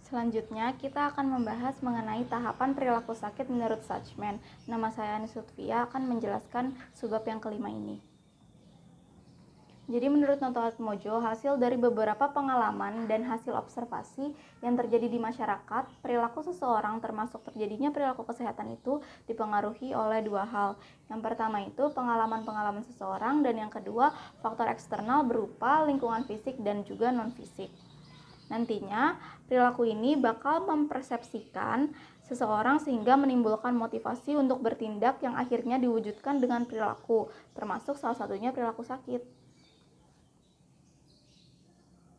Selanjutnya, kita akan membahas mengenai tahapan perilaku sakit menurut Suchman. Nama saya Anis Lutfia akan menjelaskan subbab yang kelima ini. Jadi menurut Noto Atmojo, hasil dari beberapa pengalaman dan hasil observasi yang terjadi di masyarakat, perilaku seseorang termasuk terjadinya perilaku kesehatan itu dipengaruhi oleh dua hal. Yang pertama itu pengalaman-pengalaman seseorang, dan yang kedua faktor eksternal berupa lingkungan fisik dan juga non-fisik. Nantinya, perilaku ini bakal mempersepsikan seseorang sehingga menimbulkan motivasi untuk bertindak yang akhirnya diwujudkan dengan perilaku, termasuk salah satunya perilaku sakit.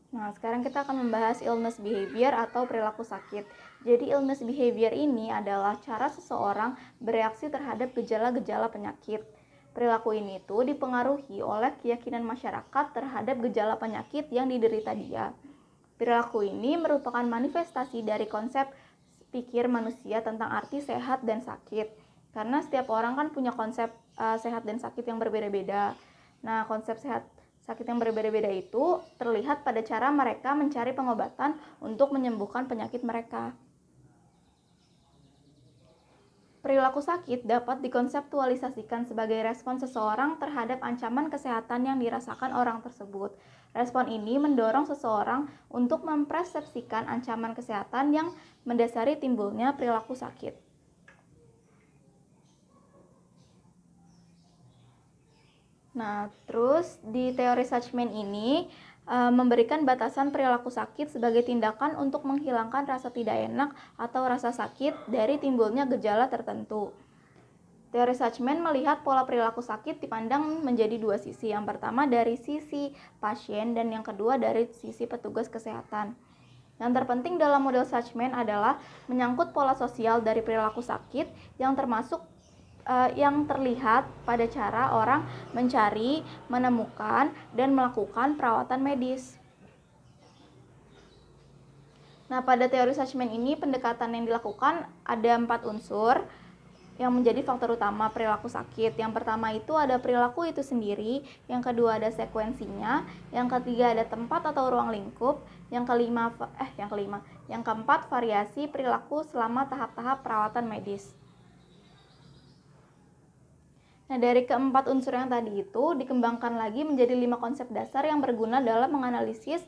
Nah, sekarang kita akan membahas illness behavior atau perilaku sakit. Jadi, illness behavior ini adalah cara seseorang bereaksi terhadap gejala-gejala penyakit. Perilaku ini tuh dipengaruhi oleh keyakinan masyarakat terhadap gejala penyakit yang diderita dia. Perilaku ini merupakan manifestasi dari konsep pikir manusia tentang arti sehat dan sakit. Karena setiap orang kan punya konsep sehat dan sakit yang berbeda-beda. Nah, konsep sehat sakit yang berbeda-beda itu terlihat pada cara mereka mencari pengobatan untuk menyembuhkan penyakit mereka. Perilaku sakit dapat dikonseptualisasikan sebagai respon seseorang terhadap ancaman kesehatan yang dirasakan orang tersebut. Respon ini mendorong seseorang untuk mempersepsikan ancaman kesehatan yang mendasari timbulnya perilaku sakit. Nah, terus di teori Suchman ini memberikan batasan perilaku sakit sebagai tindakan untuk menghilangkan rasa tidak enak atau rasa sakit dari timbulnya gejala tertentu. Teori Suchman melihat pola perilaku sakit dipandang menjadi dua sisi. Yang pertama dari sisi pasien dan yang kedua dari sisi petugas kesehatan. Yang terpenting dalam model Suchman adalah menyangkut pola sosial dari perilaku sakit yang termasuk yang terlihat pada cara orang mencari, menemukan, dan melakukan perawatan medis. Nah, pada teori Suchman ini pendekatan yang dilakukan ada 4 unsur yang menjadi faktor utama perilaku sakit. Yang pertama itu ada perilaku itu sendiri, yang kedua ada sekuensinya, yang ketiga ada tempat atau ruang lingkup, yang keempat variasi perilaku selama tahap-tahap perawatan medis. Nah, dari keempat unsur yang tadi itu dikembangkan lagi menjadi 5 konsep dasar yang berguna dalam menganalisis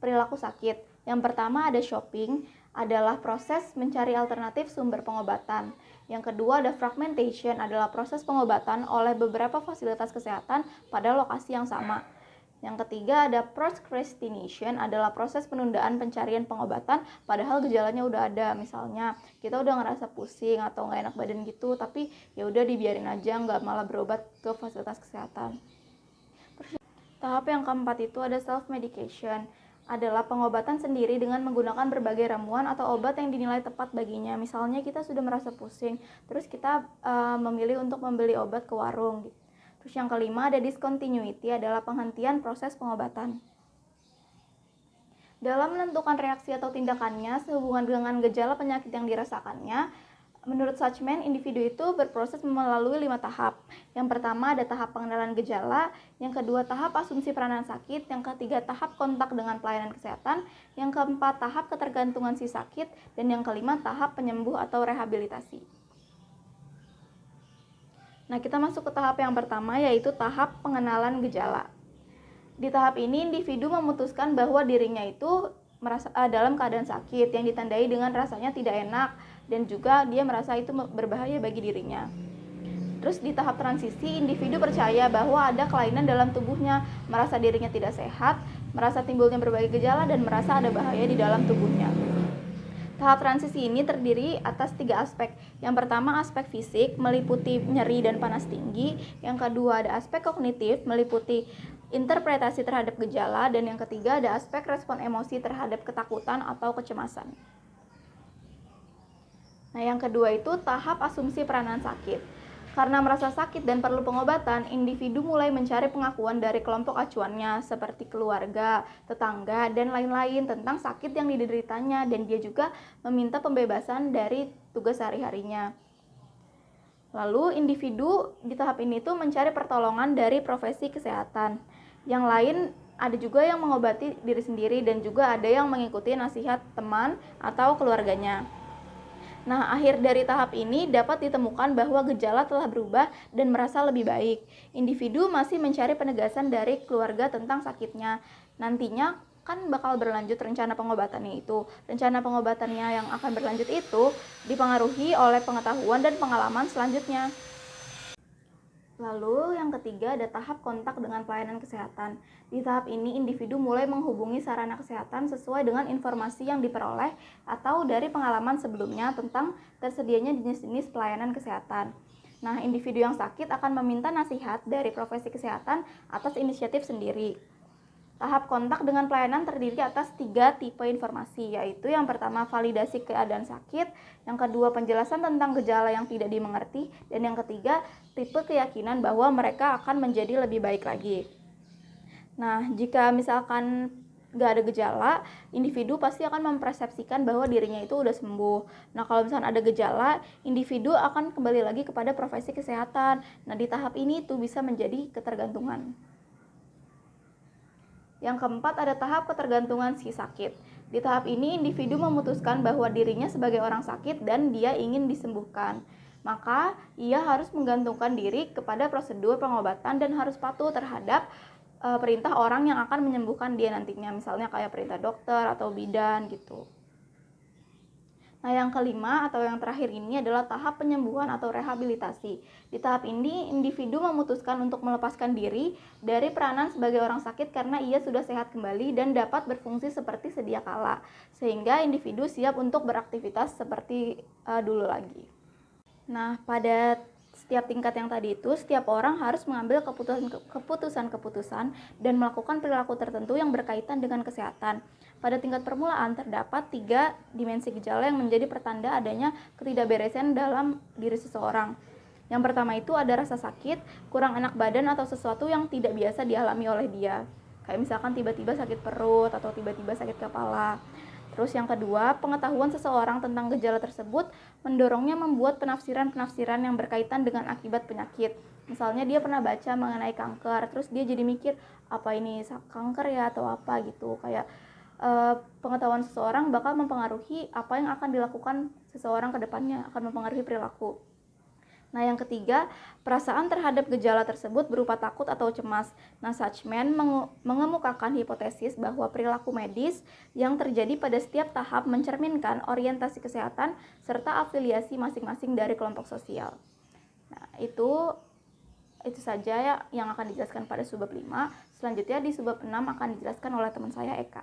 perilaku sakit. Yang pertama ada shopping, adalah proses mencari alternatif sumber pengobatan. Yang kedua ada fragmentation, adalah proses pengobatan oleh beberapa fasilitas kesehatan pada lokasi yang sama. Yang ketiga ada procrastination, adalah proses penundaan pencarian pengobatan padahal gejalanya udah ada. Misalnya kita udah ngerasa pusing atau nggak enak badan gitu, tapi ya udah dibiarin aja, nggak malah berobat ke fasilitas kesehatan. Tahap yang keempat itu ada self medication, adalah pengobatan sendiri dengan menggunakan berbagai ramuan atau obat yang dinilai tepat baginya. Misalnya kita sudah merasa pusing, terus kita memilih untuk membeli obat ke warung gitu. Terus yang kelima ada discontinuity, adalah penghentian proses pengobatan. Dalam menentukan reaksi atau tindakannya sehubungan dengan gejala penyakit yang dirasakannya, menurut Suchman, individu itu berproses melalui 5 tahap. Yang pertama ada tahap pengenalan gejala, yang kedua tahap asumsi peranan sakit, yang ketiga tahap kontak dengan pelayanan kesehatan, yang keempat tahap ketergantungan si sakit, dan yang kelima tahap penyembuh atau rehabilitasi. Nah, kita masuk ke tahap yang pertama, yaitu tahap pengenalan gejala. Di tahap ini, individu memutuskan bahwa dirinya itu dalam keadaan sakit yang ditandai dengan rasanya tidak enak dan juga dia merasa itu berbahaya bagi dirinya. Terus di tahap transisi, individu percaya bahwa ada kelainan dalam tubuhnya, merasa dirinya tidak sehat, merasa timbulnya berbagai gejala, dan merasa ada bahaya di dalam tubuhnya. Tahap transisi ini terdiri atas 3 aspek. Yang pertama aspek fisik, meliputi nyeri dan panas tinggi. Yang kedua ada aspek kognitif, meliputi interpretasi terhadap gejala. Dan yang ketiga ada aspek respon emosi terhadap ketakutan atau kecemasan. Nah, yang kedua itu tahap asumsi peranan sakit. Karena merasa sakit dan perlu pengobatan, individu mulai mencari pengakuan dari kelompok acuannya seperti keluarga, tetangga, dan lain-lain tentang sakit yang dideritanya, dan dia juga meminta pembebasan dari tugas sehari-harinya. Lalu individu di tahap ini tuh mencari pertolongan dari profesi kesehatan. Yang lain Ada juga yang mengobati diri sendiri dan juga ada yang mengikuti nasihat teman atau keluarganya. Nah, akhir dari tahap ini dapat ditemukan bahwa gejala telah berubah dan merasa lebih baik. Individu masih mencari penegasan dari keluarga tentang sakitnya. Nantinya kan bakal berlanjut rencana pengobatannya itu. Rencana pengobatannya yang akan berlanjut itu dipengaruhi oleh pengetahuan dan pengalaman selanjutnya. Lalu yang ketiga ada tahap kontak dengan pelayanan kesehatan. Di tahap ini individu mulai menghubungi sarana kesehatan sesuai dengan informasi yang diperoleh atau dari pengalaman sebelumnya tentang tersedianya jenis-jenis pelayanan kesehatan. Nah, individu yang sakit akan meminta nasihat dari profesi kesehatan atas inisiatif sendiri. Tahap kontak dengan pelayanan terdiri atas 3 tipe informasi, yaitu yang pertama validasi keadaan sakit, yang kedua penjelasan tentang gejala yang tidak dimengerti, dan yang ketiga tipe keyakinan bahwa mereka akan menjadi lebih baik lagi. Nah, jika misalkan nggak ada gejala, individu pasti akan mempersepsikan bahwa dirinya itu udah sembuh. Nah, kalau misalkan ada gejala, individu akan kembali lagi kepada profesi kesehatan. Nah, di tahap ini itu bisa menjadi ketergantungan. Yang keempat ada tahap ketergantungan si sakit. Di tahap ini individu memutuskan bahwa dirinya sebagai orang sakit dan dia ingin disembuhkan. Maka ia harus menggantungkan diri kepada prosedur pengobatan dan harus patuh terhadap perintah orang yang akan menyembuhkan dia nantinya. Misalnya kayak perintah dokter atau bidan gitu. Nah, yang kelima atau yang terakhir ini adalah tahap penyembuhan atau rehabilitasi. Di tahap ini, individu memutuskan untuk melepaskan diri dari peranan sebagai orang sakit karena ia sudah sehat kembali dan dapat berfungsi seperti sedia kala, sehingga individu siap untuk beraktivitas seperti dulu lagi. Nah, pada setiap tingkat yang tadi itu, setiap orang harus mengambil keputusan-keputusan dan melakukan perilaku tertentu yang berkaitan dengan kesehatan. Pada tingkat permulaan terdapat 3 dimensi gejala yang menjadi pertanda adanya ketidakberesan dalam diri seseorang. Yang pertama itu ada rasa sakit, kurang enak badan atau sesuatu yang tidak biasa dialami oleh dia. Kayak misalkan tiba-tiba sakit perut atau tiba-tiba sakit kepala. Terus yang kedua, pengetahuan seseorang tentang gejala tersebut mendorongnya membuat penafsiran-penafsiran yang berkaitan dengan akibat penyakit. Misalnya dia pernah baca mengenai kanker, terus dia jadi mikir, apa ini kanker ya atau apa gitu. Kayak pengetahuan seseorang bakal mempengaruhi apa yang akan dilakukan seseorang ke depannya, akan mempengaruhi perilaku. Nah, yang ketiga, perasaan terhadap gejala tersebut berupa takut atau cemas. Nah, Suchman mengemukakan hipotesis bahwa perilaku medis yang terjadi pada setiap tahap mencerminkan orientasi kesehatan serta afiliasi masing-masing dari kelompok sosial. Nah, itu saja ya yang akan dijelaskan pada subbab 5. Selanjutnya di subbab 6 akan dijelaskan oleh teman saya Eka.